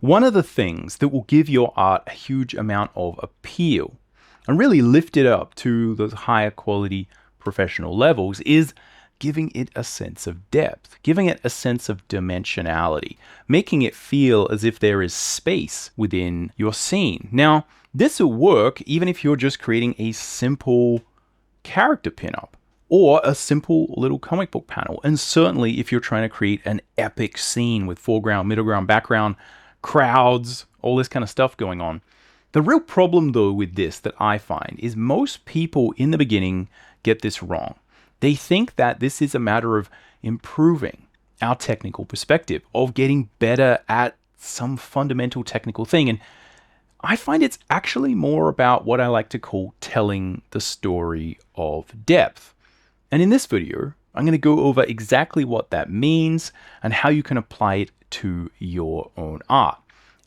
One of the things that will give your art a huge amount of appeal and really lift it up to those higher quality professional levels is giving it a sense of depth, giving it a sense of dimensionality, making it feel as if there is space within your scene. Now, this will work even if you're just creating a simple character pinup or a simple little comic book panel. And certainly if you're trying to create an epic scene with foreground, middle ground, background, crowds, all this kind of stuff going on. The real problem though with this that I find is most people in the beginning get this wrong. They think that this is a matter of improving our technical perspective, of getting better at some fundamental technical thing. And I find it's actually more about what I like to call telling the story of depth. And in this video, I'm going to go over exactly what that means and how you can apply it to your own art.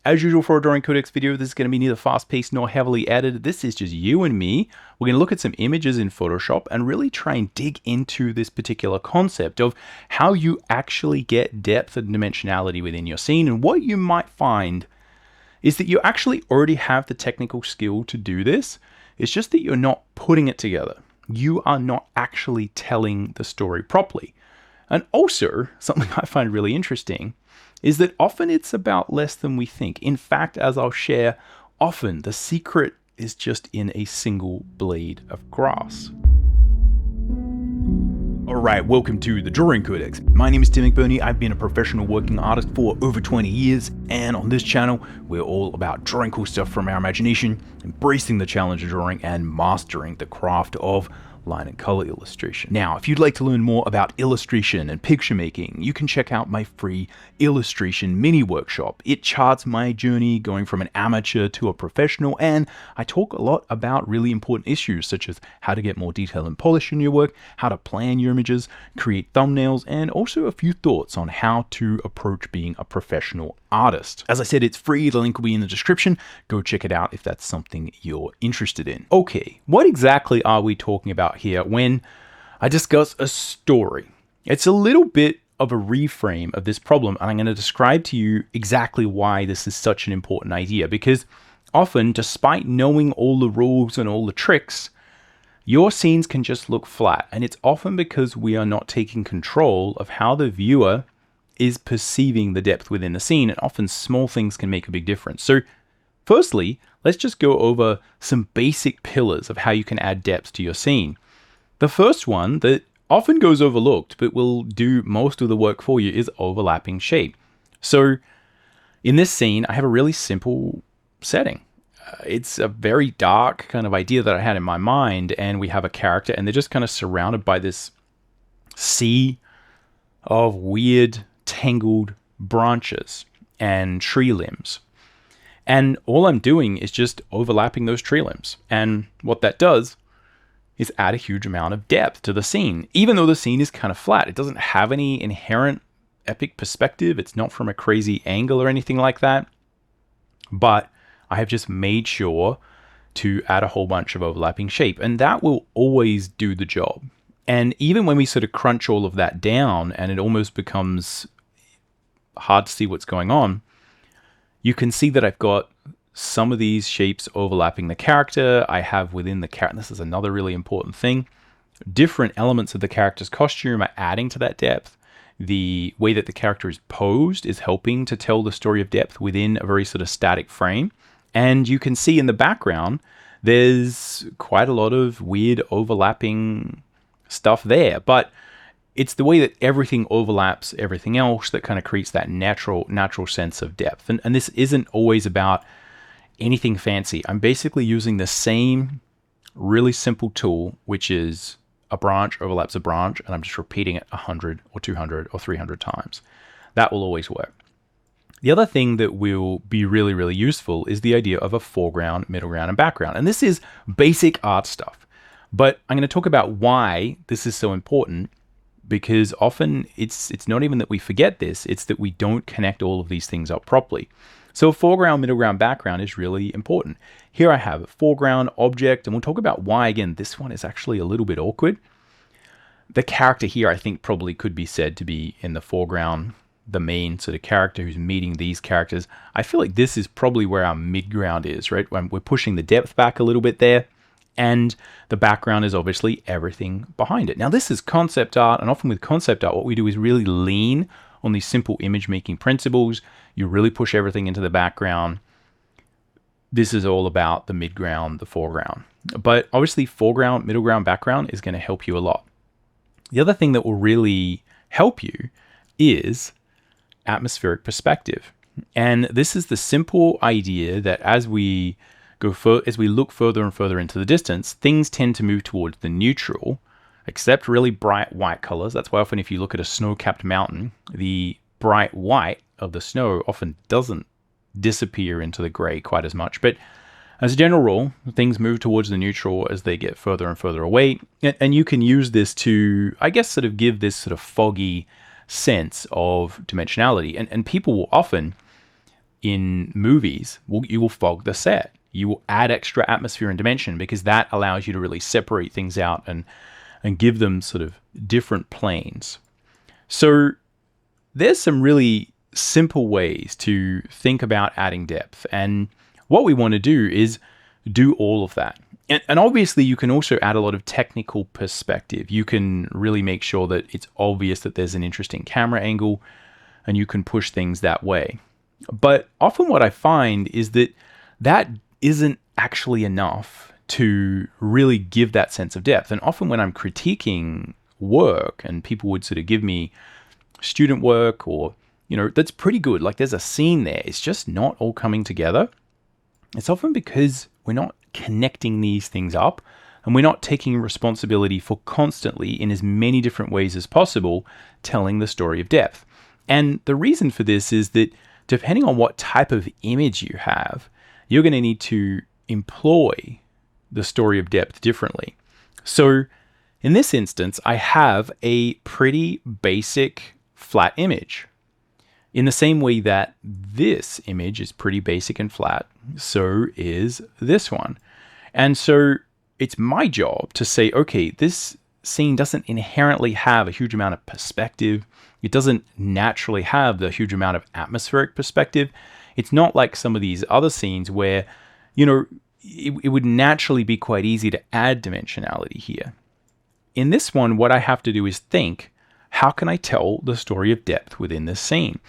As usual for a Drawing Codex video, this is going to be neither fast-paced nor heavily edited. This is just you and me. We're going to look at some images in Photoshop and really try and dig into this particular concept of how you actually get depth and dimensionality within your scene. And what you might find is that you actually already have the technical skill to do this. It's just that you're not putting it together. You are not actually telling the story properly. And also, something I find really interesting is that often it's about less than we think. In fact, as I'll share, often the secret is just in a single blade of grass. Alright, welcome to the Drawing Codex. My name is Tim McBurney. I've been a professional working artist for over 20 years, and on this channel, we're all about drawing cool stuff from our imagination, embracing the challenge of drawing, and mastering the craft of line and color illustration. Now, if you'd like to learn more about illustration and picture making, you can check out my free illustration mini workshop. It charts my journey going from an amateur to a professional, and I talk a lot about really important issues such as how to get more detail and polish in your work, how to plan your images, create thumbnails, and also a few thoughts on how to approach being a professional artist. As I said, it's free. The link will be in the description. Go check it out if that's something you're interested in. Okay, what exactly are we talking about here when I discuss a story? It's a little bit of a reframe of this problem, and I'm going to describe to you exactly why this is such an important idea, because often, despite knowing all the rules and all the tricks, your scenes can just look flat, and it's often because we are not taking control of how the viewer is perceiving the depth within the scene, and often small things can make a big difference. So firstly, let's just go over some basic pillars of how you can add depth to your scene. The first one that often goes overlooked but will do most of the work for you is overlapping shape. So in this scene, I have a really simple setting. It's a very dark kind of idea that I had in my mind, and we have a character and they're just kind of surrounded by this sea of weird tangled branches and tree limbs. And all I'm doing is just overlapping those tree limbs. And what that does is add a huge amount of depth to the scene. Even though the scene is kind of flat, it doesn't have any inherent epic perspective. It's not from a crazy angle or anything like that. But I have just made sure to add a whole bunch of overlapping shape, and that will always do the job. And even when we sort of crunch all of that down and it almost becomes hard to see what's going on, you can see that I've got some of these shapes overlapping the character. I have within the character, this is another really important thing, different elements of the character's costume are adding to that depth. The way that the character is posed is helping to tell the story of depth within a very sort of static frame. And you can see in the background, there's quite a lot of weird overlapping stuff there, but it's the way that everything overlaps everything else that kind of creates that natural sense of depth. And this isn't always about anything fancy. I'm basically using the same really simple tool, which is a branch overlaps a branch, and I'm just repeating it 100 or 200 or 300 times. That will always work. The other thing that will be really, really useful is the idea of a foreground, middle ground, and background. And this is basic art stuff. But I'm going to talk about why this is so important, because often it's not even that we forget this, it's that we don't connect all of these things up properly. So foreground, middle ground, background is really important. Here I have a foreground object, and we'll talk about why, again, this one is actually a little bit awkward. The character here, I think, probably could be said to be in the foreground. the main sort of character who's meeting these characters, I feel like this is probably where our midground is, right? When we're pushing the depth back a little bit there, and the background is obviously everything behind it. Now, this is concept art, and often with concept art, what we do is really lean on these simple image making principles. You really push everything into the background. This is all about the midground, the foreground. But obviously, foreground, middle ground, background is going to help you a lot. The other thing that will really help you is atmospheric perspective. And this is the simple idea that as we look further and further into the distance, things tend to move towards the neutral, except really bright white colors. That's why often if you look at a snow-capped mountain, the bright white of the snow often doesn't disappear into the gray quite as much. But as a general rule, things move towards the neutral as they get further and further away. And you can use this to, I guess, sort of give this sort of foggy sense of dimensionality. And people will often, in movies, you will fog the set. You will add extra atmosphere and dimension because that allows you to really separate things out and give them sort of different planes. So there's some really simple ways to think about adding depth. And what we want to do is do all of that. And obviously, you can also add a lot of technical perspective. You can really make sure that it's obvious that there's an interesting camera angle, and you can push things that way. But often what I find is that that isn't actually enough to really give that sense of depth. And often when I'm critiquing work and people would sort of give me student work or, that's pretty good, like there's a scene there, it's just not all coming together. It's often because we're not connecting these things up and we're not taking responsibility for constantly, in as many different ways as possible, telling the story of depth. And the reason for this is that depending on what type of image you have, you're going to need to employ the story of depth differently. So in this instance, I have a pretty basic flat image. In the same way that this image is pretty basic and flat, so is this one. And so it's my job to say, okay, this scene doesn't inherently have a huge amount of perspective. It doesn't naturally have the huge amount of atmospheric perspective. It's not like some of these other scenes where, it would naturally be quite easy to add dimensionality here. In this one, what I have to do is think, how can I tell the story of depth within this scene?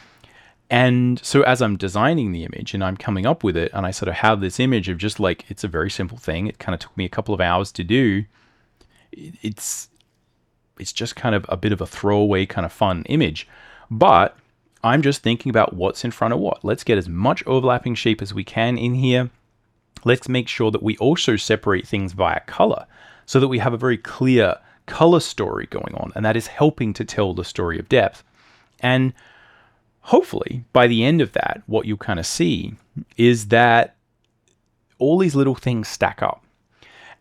And so as I'm designing the image and I'm coming up with it, and I sort of have this image of just like, it's a very simple thing. It kind of took me a couple of hours to do. It's just kind of a bit of a throwaway kind of fun image. But I'm just thinking about what's in front of what. Let's get as much overlapping shape as we can in here. Let's make sure that we also separate things via color so that we have a very clear color story going on. And that is helping to tell the story of depth. And hopefully, by the end of that, what you'll kind of see is that all these little things stack up.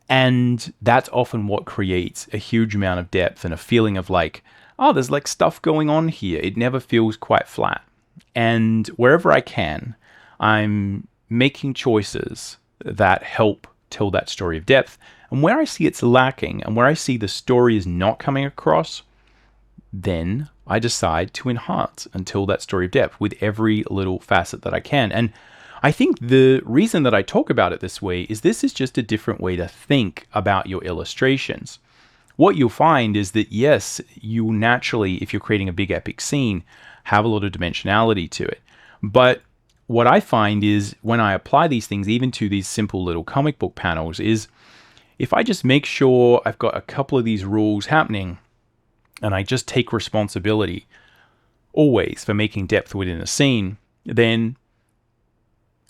And that's often what creates a huge amount of depth and a feeling of like, oh, there's like stuff going on here. It never feels quite flat. And wherever I can, I'm making choices that help tell that story of depth. And where I see it's lacking and where I see the story is not coming across, then I decide to enhance and tell that story of depth with every little facet that I can. And I think the reason that I talk about it this way is this is just a different way to think about your illustrations. What you'll find is that, yes, you naturally, if you're creating a big epic scene, have a lot of dimensionality to it. But what I find is when I apply these things, even to these simple little comic book panels, is if I just make sure I've got a couple of these rules happening, and I just take responsibility always for making depth within a scene, then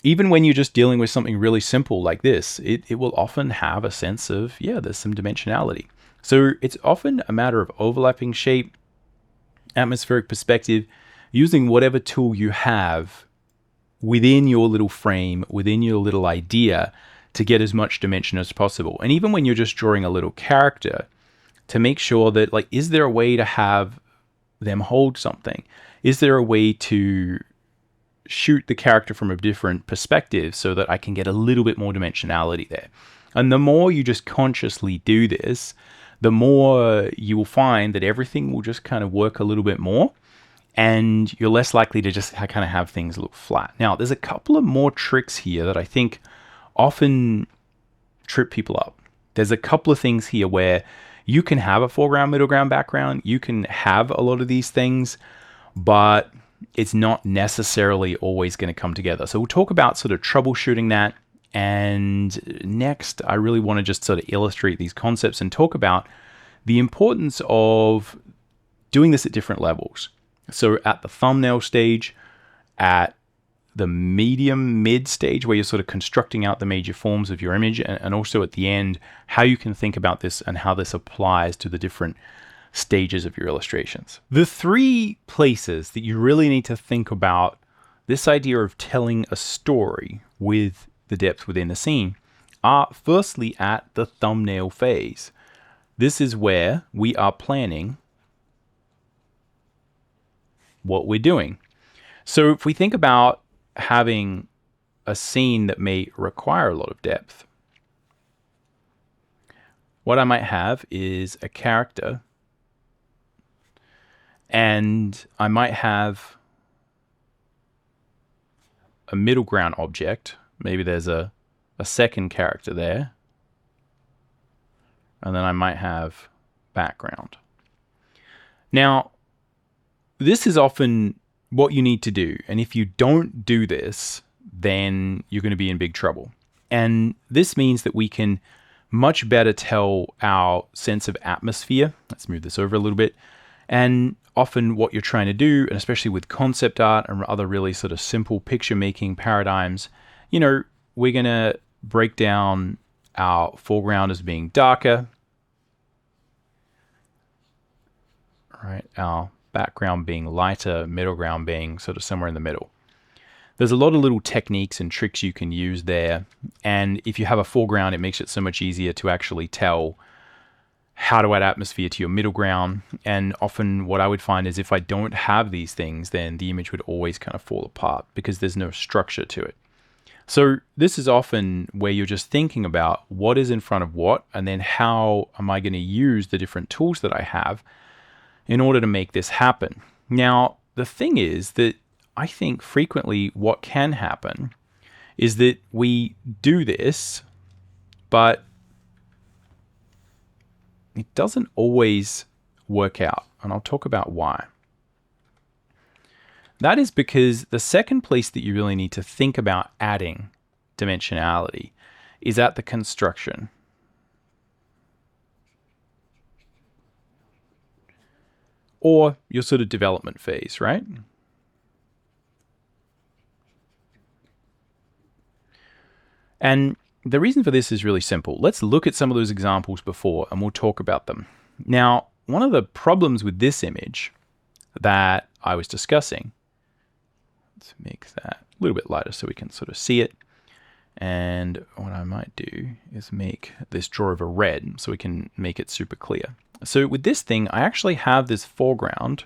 even when you're just dealing with something really simple like this, it will often have a sense of, yeah, there's some dimensionality. So it's often a matter of overlapping shape, atmospheric perspective, using whatever tool you have within your little frame, within your little idea, to get as much dimension as possible. And even when you're just drawing a little character, to make sure that, like, is there a way to have them hold something? Is there a way to shoot the character from a different perspective so that I can get a little bit more dimensionality there? And the more you just consciously do this, the more you will find that everything will just kind of work a little bit more. and you're less likely to just kind of have things look flat. Now, there's a couple of more tricks here that I think often trip people up. There's a couple of things here where you can have a foreground, middle ground, background. You can have a lot of these things, but it's not necessarily always going to come together. So we'll talk about sort of troubleshooting that. And next, I really want to just sort of illustrate these concepts and talk about the importance of doing this at different levels. So at the thumbnail stage, at the medium mid stage where you're sort of constructing out the major forms of your image, and also at the end, how you can think about this and how this applies to the different stages of your illustrations. The three places that you really need to think about this idea of telling a story with the depth within the scene are firstly at the thumbnail phase. This is where we are planning what we're doing. So if we think about having a scene that may require a lot of depth, what I might have is a character, and I might have a middle ground object. Maybe there's a second character there, and then I might have background. Now, this is often what you need to do, and if you don't do this, then you're going to be in big trouble. And this means that we can much better tell our sense of atmosphere. Let's move this over a little bit. And often what you're trying to do, and especially with concept art and other really sort of simple picture making paradigms, we're going to break down our foreground as being darker, right? Our background being lighter, middle ground being sort of somewhere in the middle. There's a lot of little techniques and tricks you can use there. And if you have a foreground, it makes it so much easier to actually tell how to add atmosphere to your middle ground. And often what I would find is if I don't have these things, then the image would always kind of fall apart because there's no structure to it. So this is often where you're just thinking about what is in front of what, and then how am I going to use the different tools that I have in order to make this happen. Now, the thing is that I think frequently what can happen is that we do this, but it doesn't always work out. And I'll talk about why. That is because the second place that you really need to think about adding dimensionality is at the construction. Or your sort of development phase, right? And the reason for this is really simple. Let's look at some of those examples before and we'll talk about them. Now, one of the problems with this image that I was discussing, let's make that a little bit lighter so we can sort of see it. And what I might do is make this draw over red so we can make it super clear. So with this thing, I actually have this foreground.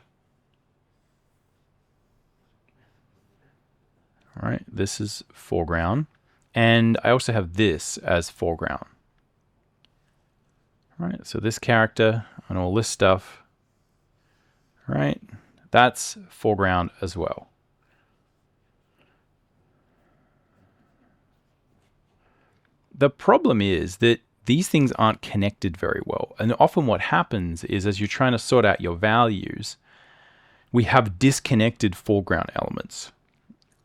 All right, this is foreground. And I also have this as foreground. All right, so this character and all this stuff, right, that's foreground as well. The problem is that these things aren't connected very well. And often what happens is as you're trying to sort out your values, we have disconnected foreground elements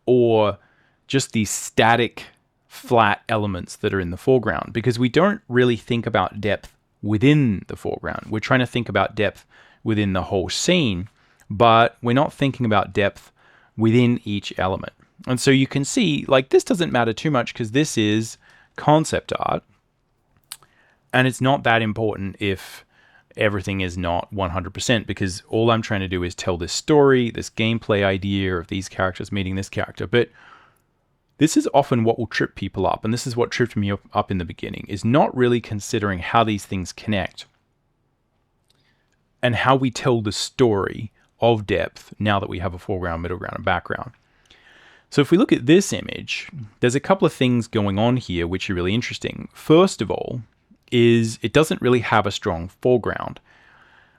or just these static flat elements that are in the foreground because we don't really think about depth within the foreground. We're trying to think about depth within the whole scene, but we're not thinking about depth within each element. And so you can see, like, this doesn't matter too much because this is concept art. And it's not that important if everything is not 100% because all I'm trying to do is tell this story, this gameplay idea of these characters meeting this character. But this is often what will trip people up. And this is what tripped me up in the beginning, is not really considering how these things connect and how we tell the story of depth now that we have a foreground, middle ground, and background. So if we look at this image, there's a couple of things going on here which are really interesting. First of all, is it doesn't really have a strong foreground.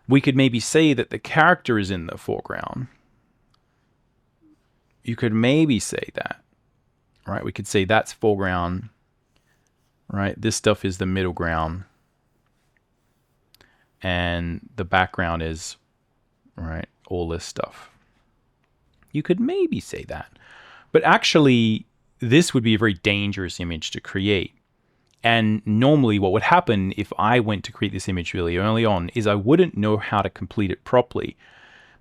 We could maybe say that the character is in the foreground, you could maybe say that, right? We could say that's foreground, right? This stuff is the middle ground, and the background is, right, all this stuff. You could maybe say that. But actually, this would be a very dangerous image to create. And normally what would happen if I went to create this image really early on is I wouldn't know how to complete it properly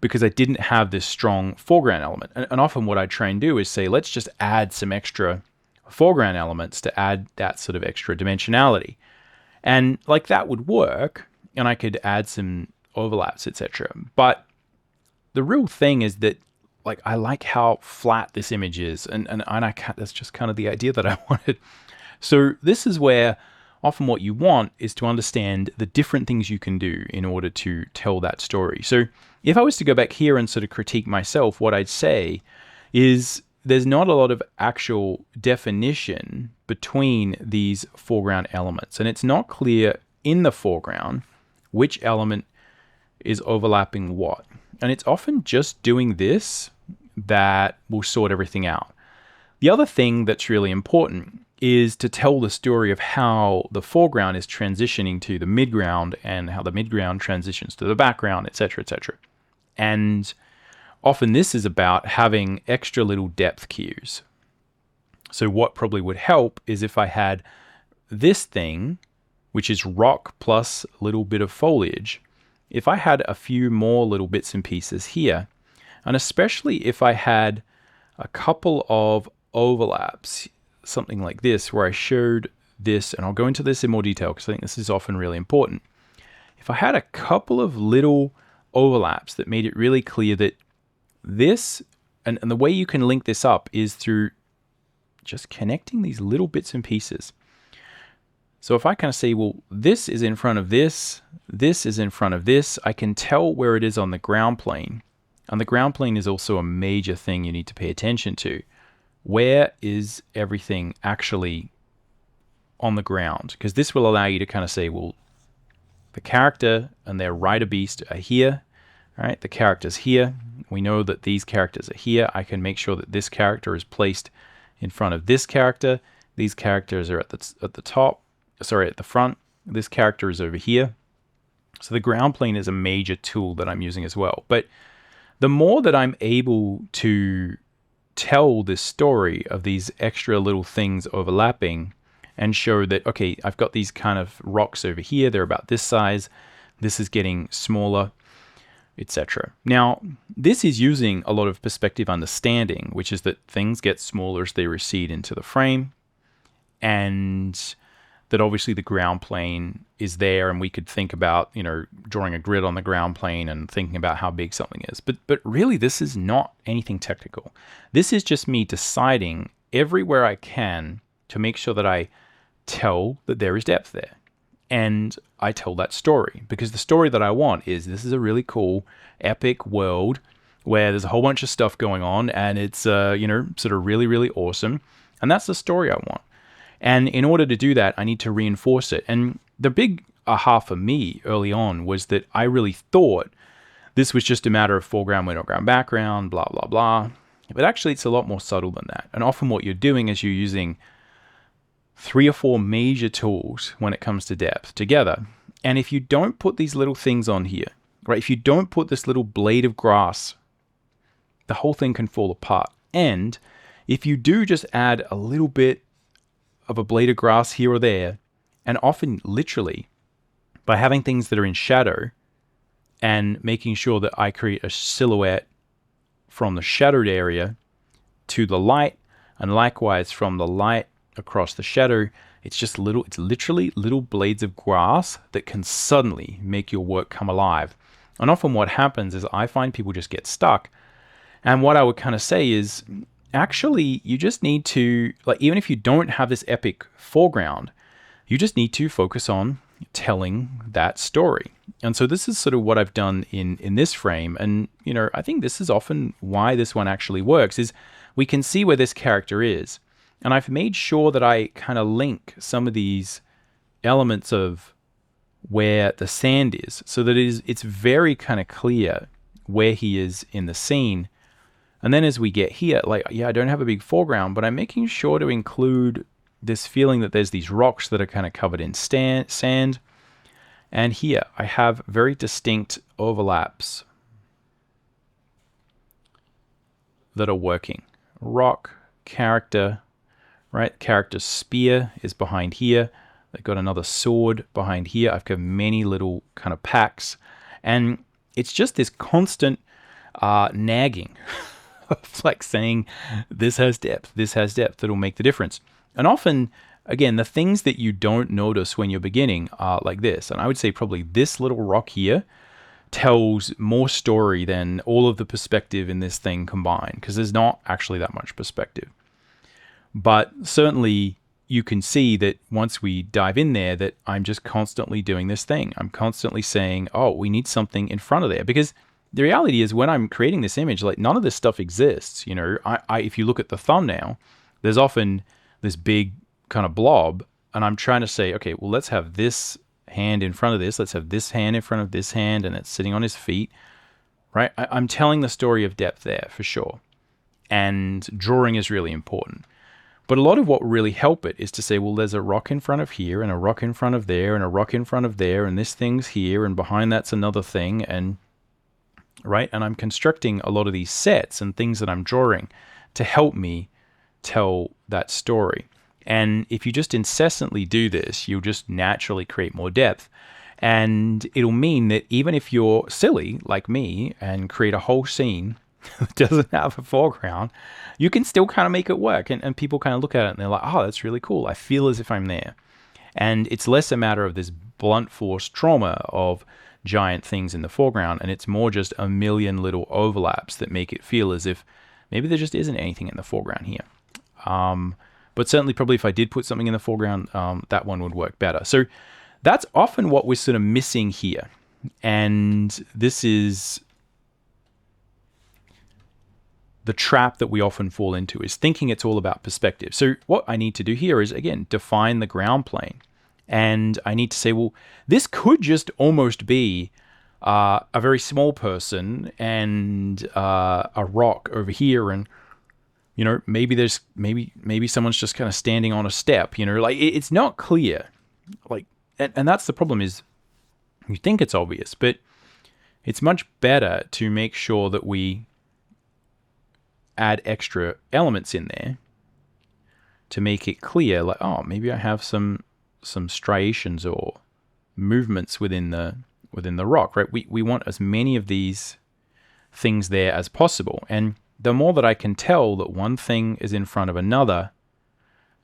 because I didn't have this strong foreground element. And often what I try and do is say, let's just add some extra foreground elements to add that sort of extra dimensionality. And like that would work, and I could add some overlaps, etc. But the real thing is that, like, I like how flat this image is, and I can't, that's just kind of the idea that I wanted. So this is where often what you want is to understand the different things you can do in order to tell that story. So if I was to go back here and sort of critique myself, what I'd say is there's not a lot of actual definition between these foreground elements, and it's not clear in the foreground which element is overlapping what. And it's often just doing this that will sort everything out. The other thing that's really important is to tell the story of how the foreground is transitioning to the midground and how the midground transitions to the background, etc., etc. And often this is about having extra little depth cues. So what probably would help is if I had this thing, which is rock plus a little bit of foliage, if I had a few more little bits and pieces here, and especially if I had a couple of overlaps, something like this, where I showed this, and I'll go into this in more detail because I think this is often really important. If I had a couple of little overlaps that made it really clear that this, and the way you can link this up is through just connecting these little bits and pieces. So if I kind of say, well, this is in front of this is in front of this, I can tell where it is on the ground plane. And the ground plane is also a major thing you need to pay attention to. Where is everything actually on the ground? Because this will allow you to kind of say, well, the character and their rider beast are here, right? The character's here. We know that these characters are here. I can make sure that this character is placed in front of this character. These characters are at the top, sorry, at the front. This character is over here. So the ground plane is a major tool that I'm using as well. But the more that I'm able to tell this story of these extra little things overlapping and show that, okay, I've got these kind of rocks over here, they're about this size, this is getting smaller, etc. Now, this is using a lot of perspective understanding, which is that things get smaller as they recede into the frame, and that obviously the ground plane is there, and we could think about, you know, drawing a grid on the ground plane and thinking about how big something is. But really, this is not anything technical. This is just me deciding everywhere I can to make sure that I tell that there is depth there. And I tell that story, because the story that I want is, this is a really cool, epic world where there's a whole bunch of stuff going on, and it's, you know, sort of really, really awesome. And that's the story I want. And in order to do that, I need to reinforce it. And the big aha for me early on was that I really thought this was just a matter of foreground, midground, background, blah, blah, blah. But actually, it's a lot more subtle than that. And often what you're doing is you're using 3 or 4 major tools when it comes to depth together. And if you don't put these little things on here, right, if you don't put this little blade of grass, the whole thing can fall apart. And if you do just add a little bit of a blade of grass here or there, and often literally by having things that are in shadow and making sure that I create a silhouette from the shadowed area to the light, and likewise from the light across the shadow, it's literally little blades of grass that can suddenly make your work come alive. And often what happens is I find people just get stuck. And what I would kind of say is, actually, you just need to, like, even if you don't have this epic foreground, you just need to focus on telling that story. And so this is sort of what I've done in this frame. And, you know, I think this is often why this one actually works, is we can see where this character is. And I've made sure that I kind of link some of these elements of where the sand is, so that it's very kind of clear where he is in the scene. And then as we get here, like, yeah, I don't have a big foreground, but I'm making sure to include this feeling that there's these rocks that are kind of covered in sand. And here I have very distinct overlaps that are working. Rock, character, right? Character's spear is behind here. They've got another sword behind here. I've got many little kind of packs. And it's just this constant nagging of like saying, this has depth, that'll make the difference. And often, again, the things that you don't notice when you're beginning are like this. And I would say probably this little rock here tells more story than all of the perspective in this thing combined, because there's not actually that much perspective. But certainly you can see that once we dive in there, that I'm just constantly doing this thing. I'm constantly saying, oh, we need something in front of there. Because the reality is when I'm creating this image, like none of this stuff exists. You know, if you look at the thumbnail, there's often this big kind of blob, and I'm trying to say, okay, well, let's have this hand in front of this. Let's have this hand in front of this hand, and it's sitting on his feet, right? I'm telling the story of depth there for sure. And drawing is really important. But a lot of what will really help it is to say, well, there's a rock in front of here, and a rock in front of there, and a rock in front of there, and this thing's here, and behind that's another thing, and right? And I'm constructing a lot of these sets and things that I'm drawing to help me tell that story. And if you just incessantly do this, you'll just naturally create more depth. And it'll mean that even if you're silly like me and create a whole scene that doesn't have a foreground, you can still kind of make it work. And people kind of look at it and they're like, oh, that's really cool. I feel as if I'm there. And it's less a matter of this blunt force trauma of giant things in the foreground, and it's more just a million little overlaps that make it feel as if maybe there just isn't anything in the foreground here. But certainly probably if I did put something in the foreground, that one would work better. So that's often what we're sort of missing here. And this is the trap that we often fall into, is thinking it's all about perspective. So what I need to do here is, again, define the ground plane. And I need to say, well, this could just almost be a very small person and a rock over here, and you know, maybe there's maybe someone's just kind of standing on a step. You know, like it's not clear. Like, and that's the problem, is you think it's obvious, but it's much better to make sure that we add extra elements in there to make it clear. Like, oh, maybe I have some striations or movements within the rock, right? We want as many of these things there as possible. And the more that I can tell that one thing is in front of another,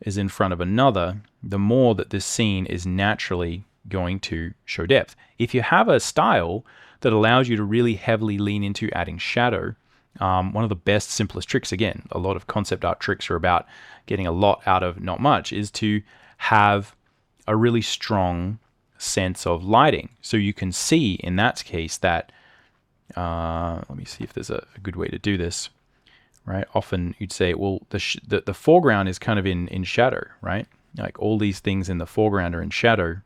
the more that this scene is naturally going to show depth. If you have a style that allows you to really heavily lean into adding shadow, one of the best, simplest tricks, again, a lot of concept art tricks are about getting a lot out of not much, is to have a really strong sense of lighting. So you can see in that case that, let me see if there's a good way to do this, right? Often you'd say, well, the foreground is kind of in shadow, right? Like all these things in the foreground are in shadow.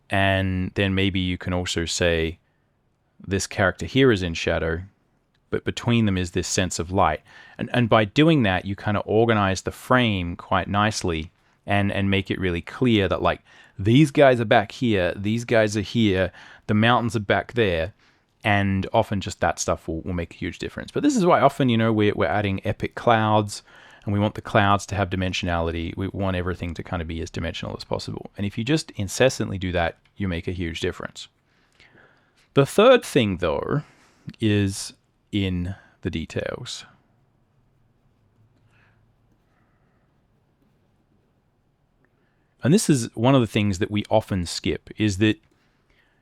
And then maybe you can also say this character here is in shadow, but between them is this sense of light. And by doing that, you kind of organize the frame quite nicely and make it really clear that, like, these guys are back here, these guys are here, the mountains are back there, and often just that stuff will make a huge difference. But this is why often, you know, we're adding epic clouds, and we want the clouds to have dimensionality. We want everything to kind of be as dimensional as possible. And if you just incessantly do that, you make a huge difference. The third thing, though, is in the details. And this is one of the things that we often skip, is that,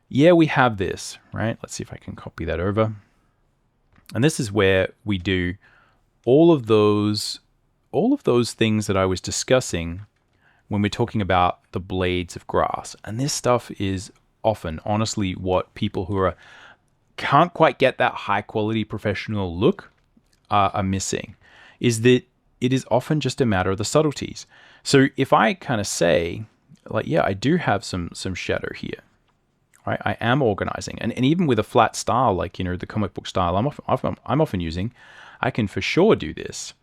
yeah, we have this, right? Let's see if I can copy that over. And this is where we do all of those things that I was discussing when we're talking about the blades of grass. And this stuff is often, honestly, what people who can't quite get that high quality professional look are missing, is that it is often just a matter of the subtleties. So if I kind of say, like, yeah, I do have some shadow here, right? I am organizing. And even with a flat style, like, the comic book style I'm often using, I can for sure do this.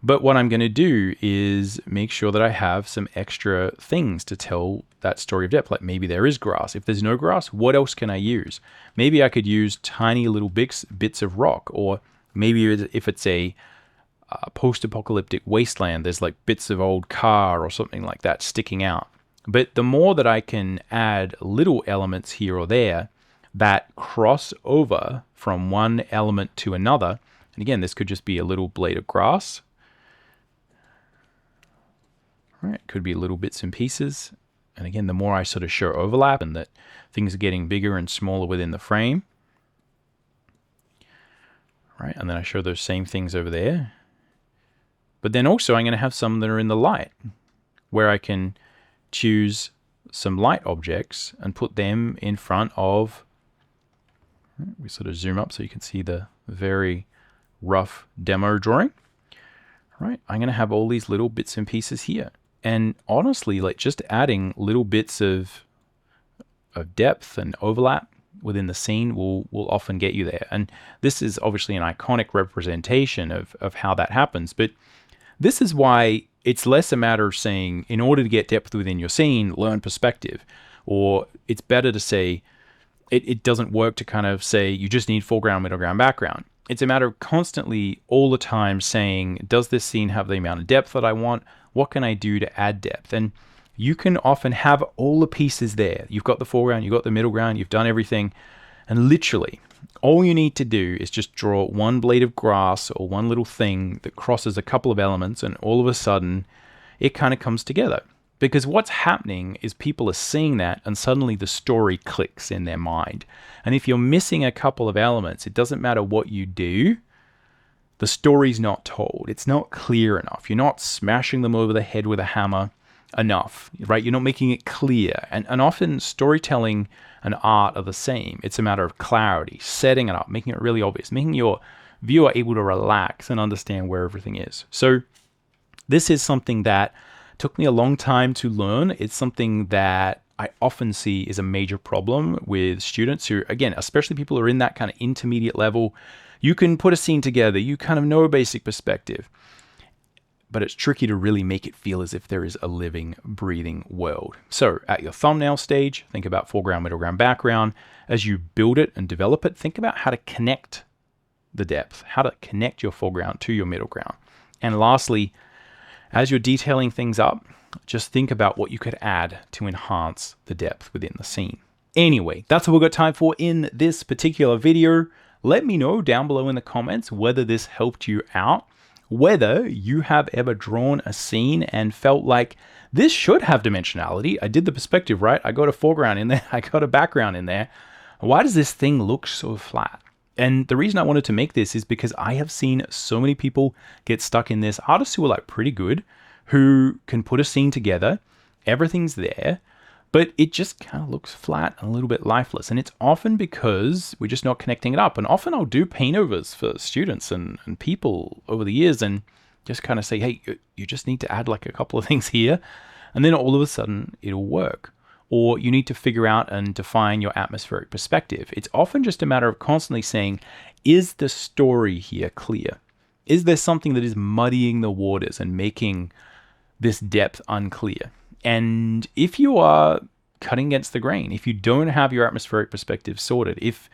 But what I'm going to do is make sure that I have some extra things to tell that story of depth. Like maybe there is grass. If there's no grass, what else can I use? Maybe I could use tiny little bits of rock, or maybe if it's a post-apocalyptic wasteland, there's like bits of old car or something like that sticking out. But the more that I can add little elements here or there that cross over from one element to another, and again, this could just be a little blade of grass. Right, could be little bits and pieces. And again, the more I sort of show overlap and that things are getting bigger and smaller within the frame. Right, and then I show those same things over there. But then also I'm going to have some that are in the light, where I can choose some light objects and put them in front of, we sort of zoom up so you can see the very rough demo drawing. Right, I'm going to have all these little bits and pieces here. And honestly, like just adding little bits of depth and overlap within the scene will often get you there. And this is obviously an iconic representation of how that happens. But this is why it's less a matter of saying, in order to get depth within your scene, learn perspective. Or it's better to say, it doesn't work to kind of say, you just need foreground, middle ground, background. It's a matter of constantly, all the time saying, does this scene have the amount of depth that I want? What can I do to add depth? And you can often have all the pieces there. You've got the foreground, you've got the middle ground, you've done everything. And literally, all you need to do is just draw one blade of grass or one little thing that crosses a couple of elements, and all of a sudden, it kind of comes together. Because what's happening is people are seeing that, and suddenly the story clicks in their mind. And if you're missing a couple of elements, it doesn't matter what you do, the story's not told. It's not clear enough. You're not smashing them over the head with a hammer enough, right? You're not making it clear. And often storytelling and art are the same. It's a matter of clarity, setting it up, making it really obvious, making your viewer able to relax and understand where everything is. So this is something that took me a long time to learn. It's something that I often see is a major problem with students who, again, especially people who are in that kind of intermediate level. You can put a scene together, you kind of know a basic perspective, but it's tricky to really make it feel as if there is a living, breathing world. So at your thumbnail stage, think about foreground, middle ground, background. As you build it and develop it, think about how to connect the depth, how to connect your foreground to your middle ground. And lastly, as you're detailing things up, just think about what you could add to enhance the depth within the scene. Anyway, that's all we've got time for in this particular video. Let me know down below in the comments whether this helped you out, whether you have ever drawn a scene and felt like this should have dimensionality. I did the perspective right. I got a foreground in there. I got a background in there. Why does this thing look so flat? And the reason I wanted to make this is because I have seen so many people get stuck in this. Artists who are like pretty good, who can put a scene together, everything's there, but it just kind of looks flat and a little bit lifeless. And it's often because we're just not connecting it up. And often I'll do paintovers for students and people over the years and just kind of say, hey, you just need to add like a couple of things here. And then all of a sudden it'll work. Or you need to figure out and define your atmospheric perspective. It's often just a matter of constantly saying, is the story here clear? Is there something that is muddying the waters and making this depth unclear? And if you are cutting against the grain, if you don't have your atmospheric perspective sorted, if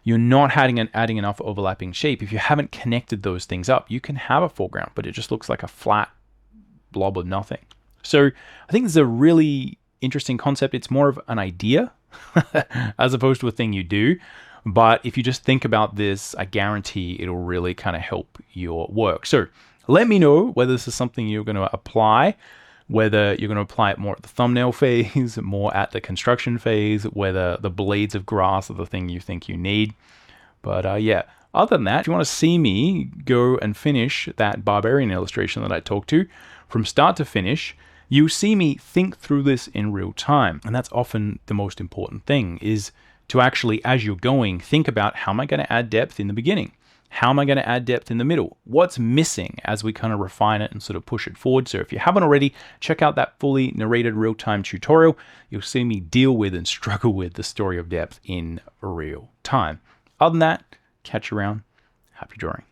you're not adding enough overlapping shape, if you haven't connected those things up, you can have a foreground, but it just looks like a flat blob of nothing. So I think this is a really interesting concept. It's more of an idea as opposed to a thing you do. But if you just think about this, I guarantee it'll really kind of help your work. So let me know whether this is something you're going to apply, whether you're going to apply it more at the thumbnail phase, more at the construction phase, whether the blades of grass are the thing you think you need. But yeah, other than that, if you want to see me go and finish that barbarian illustration that I talked to from start to finish, you see me think through this in real time. And that's often the most important thing, is to actually, as you're going, think about, how am I going to add depth in the beginning? How am I going to add depth in the middle? What's missing as we kind of refine it and sort of push it forward? So if you haven't already, check out that fully narrated real-time tutorial. You'll see me deal with and struggle with the story of depth in real time. Other than that, catch you around. Happy drawing.